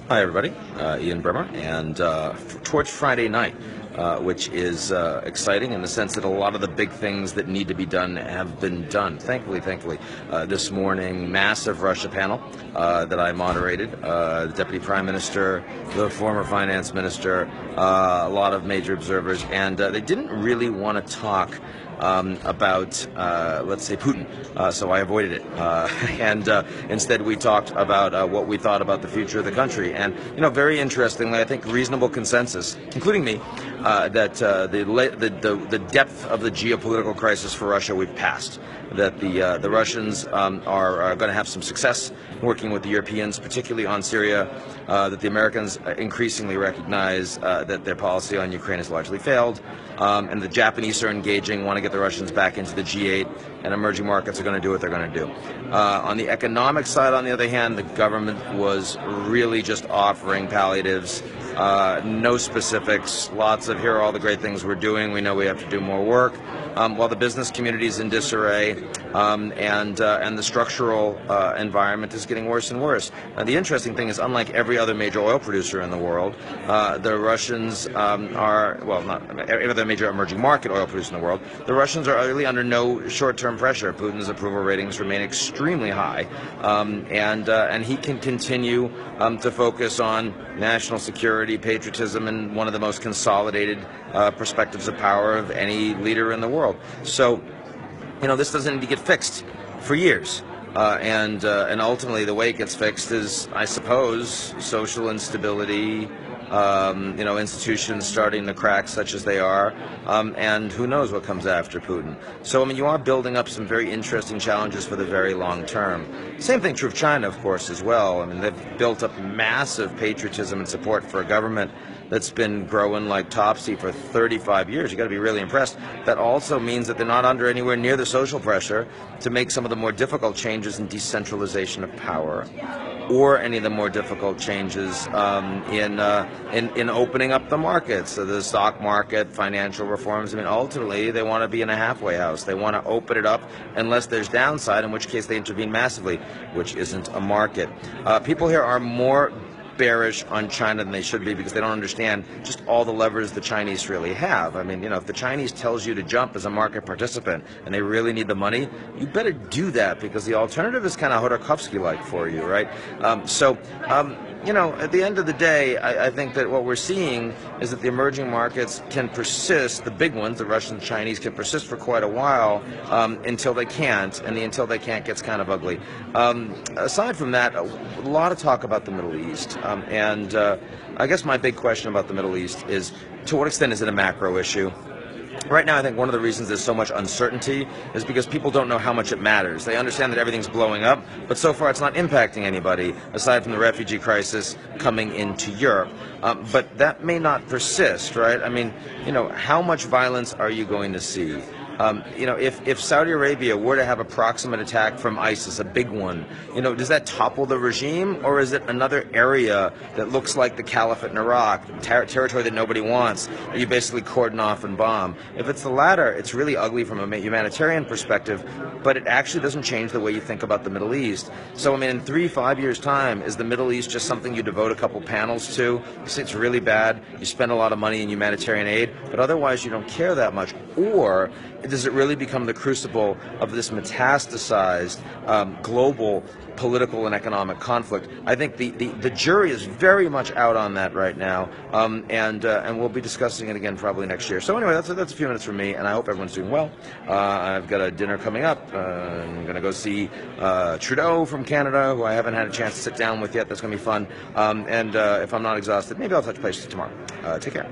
Hi, everybody. Ian Bremmer, and towards Friday night, which is exciting in the sense that a lot of the big things that need to be done have been done. Thankfully, this morning, massive Russia panel that I moderated. The Deputy Prime Minister, the former Finance Minister, a lot of major observers, and they didn't really want to talk about, let's say, Putin. So I avoided it. And instead we talked about what we thought about the future of the country. And, very interestingly, I think reasonable consensus, including me, that the depth of the geopolitical crisis for Russia we've passed. That the Russians are going to have some success working with the Europeans, particularly on Syria, that the Americans increasingly recognize that their policy on Ukraine has largely failed, and the Japanese are engaging, want to get the Russians back into the G8, and emerging markets are going to do what they're going to do. On the economic side, on the other hand, the government was really just offering palliatives, no specifics, lots of here are all the great things we're doing, we know we have to do more work, while the business community is in disarray, and the structural environment is getting worse and worse. The interesting thing is, unlike every other major oil producer in the world, the Russians not every other major emerging market oil producer in the world, the Russians are really under no short-term pressure. Putin's approval ratings remain extremely high, and he can continue to focus on national security, patriotism, and one of the most consolidated perspectives of power of any leader in the world. So, this doesn't need to get fixed for years. And ultimately the way it gets fixed is, I suppose, social instability, institutions starting to crack such as they are, and who knows what comes after Putin. So, you are building up some very interesting challenges for the very long term. Same thing true of China, of course, as well. They've built up massive patriotism and support for a government that's been growing like Topsy for 35 years. You got to be really impressed. That also means that they're not under anywhere near the social pressure to make some of the more difficult changes in decentralization of power, or any of the more difficult changes in opening up the markets, so the stock market, financial reforms. Ultimately, they want to be in a halfway house. They want to open it up unless there's downside, in which case they intervene massively, which isn't a market. People here are more bearish on China than they should be, because they don't understand just all the levers the Chinese really have. If the Chinese tells you to jump as a market participant and they really need the money, you better do that, because the alternative is kind of Hodorkovsky-like for you, right? At the end of the day, I think that what we're seeing is that the emerging markets can persist, the big ones, the Russians, Chinese, can persist for quite a while until they can't, and the until they can't gets kind of ugly. Aside from that, a lot of talk about the Middle East, and I guess my big question about the Middle East is, to what extent is it a macro issue? Right now, I think one of the reasons there's so much uncertainty is because people don't know how much it matters. They understand that everything's blowing up, but so far it's not impacting anybody, aside from the refugee crisis coming into Europe. But that may not persist, right? How much violence are you going to see? If Saudi Arabia were to have a proximate attack from ISIS, a big one, does that topple the regime, or is it another area that looks like the caliphate in Iraq, territory that nobody wants, that you basically cordon off and bomb? If it's the latter, it's really ugly from a humanitarian perspective, but it actually doesn't change the way you think about the Middle East. So, in 3-5 years' time, is the Middle East just something you devote a couple panels to? You say it's really bad, you spend a lot of money in humanitarian aid, but otherwise you don't care that much? Or does it really become the crucible of this metastasized global political and economic conflict? I think the jury is very much out on that right now, and we'll be discussing it again probably next year. So anyway, that's a few minutes from me, and I hope everyone's doing well. I've got a dinner coming up. I'm going to go see Trudeau from Canada, who I haven't had a chance to sit down with yet. That's going to be fun. And if I'm not exhausted, maybe I'll touch base tomorrow. Take care.